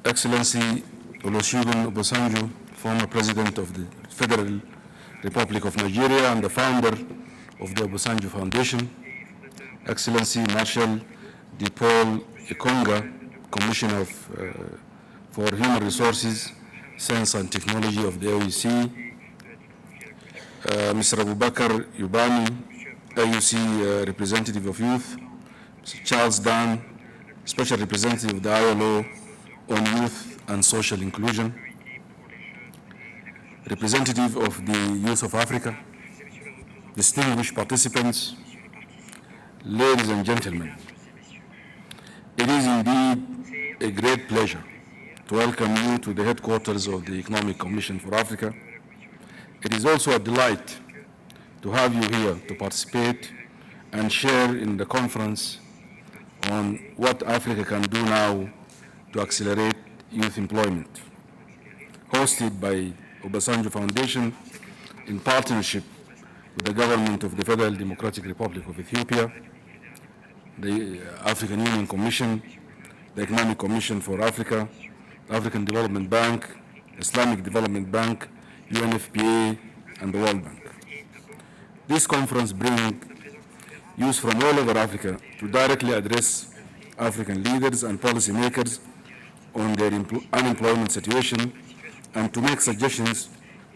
Excellency Olusegun Obasanjo, former President of the Federal Republic of Nigeria and the founder of the Obasanjo Foundation, Excellency Marshal DePaul Ikonga, Commissioner for Human Resources, Science and Technology of the AUC, Mr. Abubakar Yubani, AUC Representative of Youth, Mr. Charles Dan, Special Representative of the ILO on Youth and Social Inclusion, Representative of the Youth of Africa, distinguished participants, ladies and gentlemen, it is indeed a great pleasure to welcome you to the headquarters of the Economic Commission for Africa. It is also a delight to have you here to participate and share in the conference on what Africa can do now to accelerate youth employment, hosted by Obasanjo Foundation in partnership with the government of the Federal Democratic Republic of Ethiopia, the African Union Commission, the Economic Commission for Africa, the African Development Bank, Islamic Development Bank, UNFPA, and the World Bank. This conference brings youth from all over Africa to directly address African leaders and policymakers on their unemployment situation and to make suggestions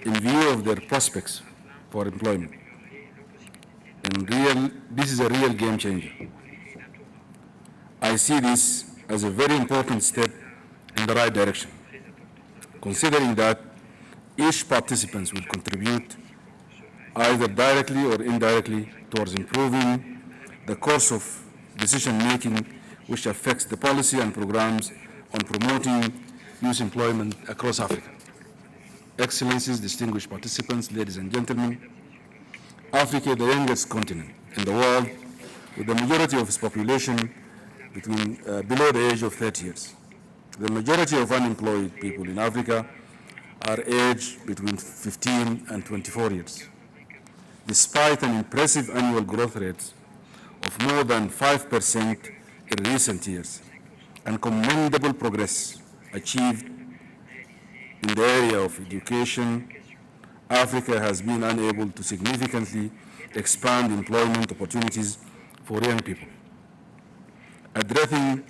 in view of their prospects for employment. This is a real game changer. I see this as a very important step in the right direction, considering that each participant will contribute either directly or indirectly towards improving the course of decision-making which affects the policy and programs on promoting youth employment across Africa. Excellencies, distinguished participants, ladies and gentlemen, Africa, the youngest continent in the world, with the majority of its population below the age of 30 years. The majority of unemployed people in Africa are aged between 15 and 24 years. Despite an impressive annual growth rate of more than 5% in recent years and commendable progress achieved in the area of education, Africa has been unable to significantly expand employment opportunities for young people. Addressing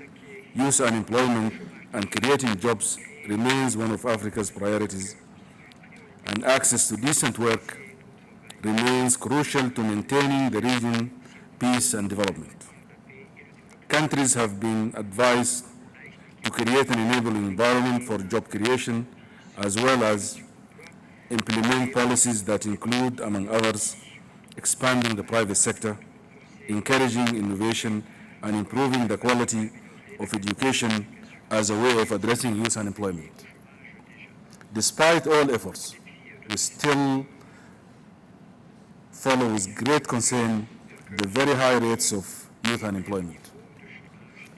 youth unemployment and creating jobs remains one of Africa's priorities, and access to decent work remains crucial to maintaining the region's peace and development. Countries have been advised to create an enabling environment for job creation, as well as implement policies that include, among others, expanding the private sector, encouraging innovation, and improving the quality of education as a way of addressing youth unemployment. Despite all efforts, we still follow with great concern the very high rates of youth unemployment.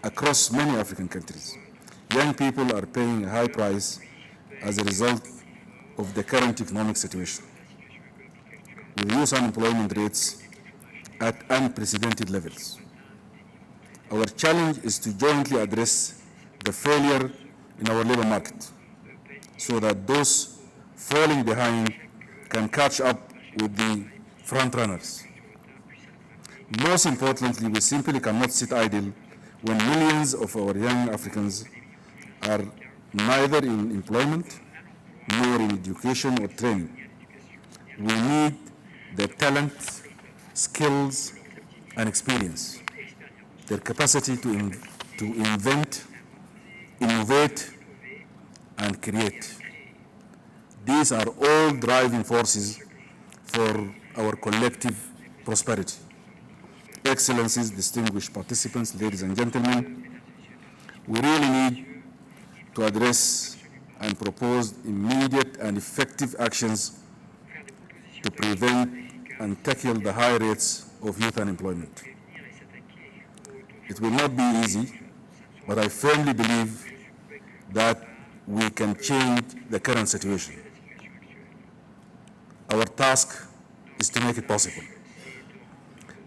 Across many African countries, young people are paying a high price as a result of the current economic situation, with youth unemployment rates at unprecedented levels. Our challenge is to jointly address the failure in our labor market so that those falling behind can catch up with the front runners. Most importantly, we simply cannot sit idle when millions of our young Africans are neither in employment nor in education or training. We need their talent, skills, and experience, their capacity to invent, innovate, and create. These are all driving forces for our collective prosperity. Excellencies, distinguished participants, ladies and gentlemen, we really need to address and propose immediate and effective actions to prevent and tackle the high rates of youth unemployment. It will not be easy, but I firmly believe that we can change the current situation. Our task is to make it possible.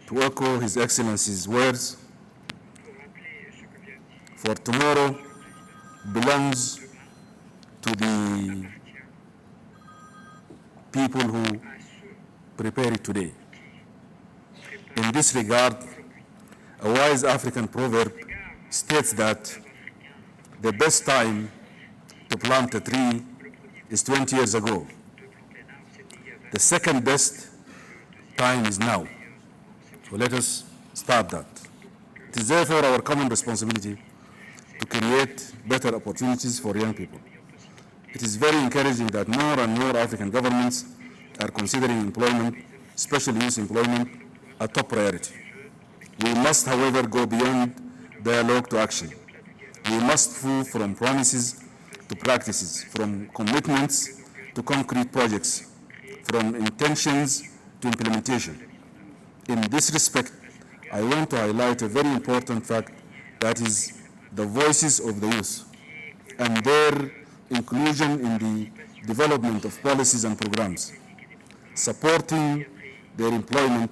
To echo His Excellency's words, for tomorrow belongs to the people who prepare it today. In this regard, a wise African proverb states that the best time to plant a tree is 20 years ago. The second best time is now. So let us start that. It is therefore our common responsibility to create better opportunities for young people. It is very encouraging that more and more African governments are considering employment, especially youth employment, a top priority. We must, however, go beyond dialogue to action. We must move from promises to practices, from commitments to concrete projects, from intentions to implementation. In this respect, I want to highlight a very important fact, that is the voices of the youth and their inclusion in the development of policies and programs. Supporting their employment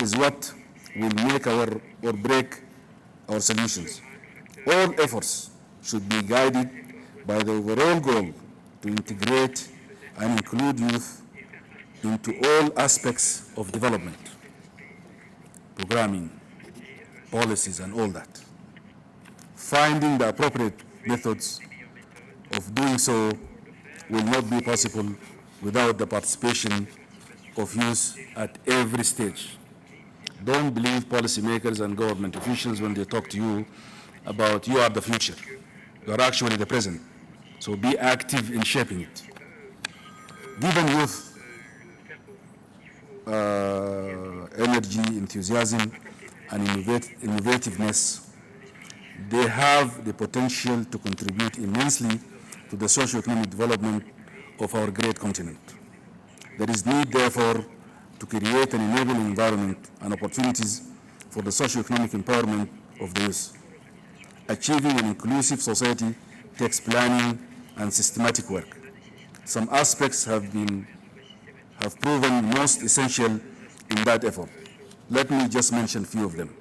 is what will make or break our solutions. All efforts should be guided by the overall goal to integrate and include youth into all aspects of development, programming, policies, and all that. Finding the appropriate methods of doing so will not be possible without the participation of youth at every stage. Don't believe policymakers and government officials when they talk to you about you are the future. You are actually the present. So be active in shaping it. Given youth energy, enthusiasm, and innovativeness, they have the potential to contribute immensely to the socio-economic development of our great continent. There is need, therefore, to create an enabling environment and opportunities for the socio-economic empowerment of the youth. Achieving an inclusive society takes planning and systematic work. Some aspects have proven most essential in that effort. Let me just mention a few of them.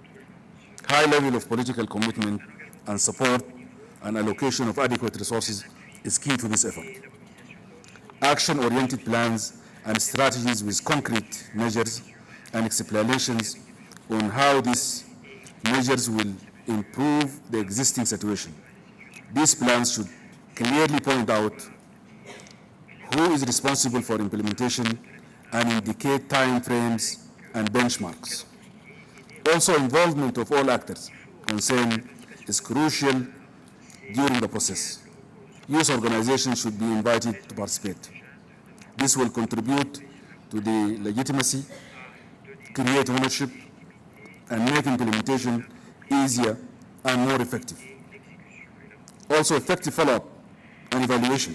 High level of political commitment and support and allocation of adequate resources is key to this effort. Action-oriented plans and strategies with concrete measures and explanations on how these measures will improve the existing situation. These plans should clearly point out who is responsible for implementation and indicate time frames and benchmarks. Also, involvement of all actors concerned is crucial during the process. Youth organizations should be invited to participate. This will contribute to the legitimacy, create ownership, and make implementation easier and more effective. Also, effective follow-up and evaluation,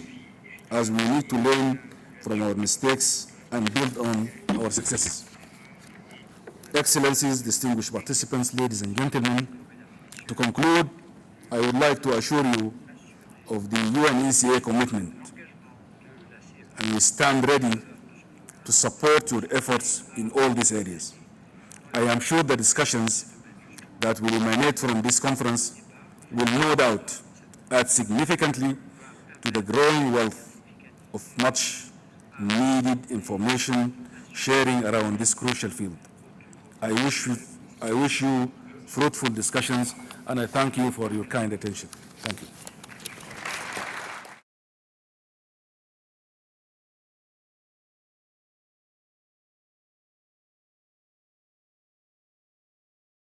as we need to learn from our mistakes and build on our successes. Excellencies, distinguished participants, ladies and gentlemen, to conclude, I would like to assure you of the UNECA commitment, and we stand ready to support your efforts in all these areas. I am sure the discussions that will emanate from this conference will no doubt add significantly to the growing wealth of much needed information sharing around this crucial field. I wish you fruitful discussions, and I thank you for your kind attention. Thank you.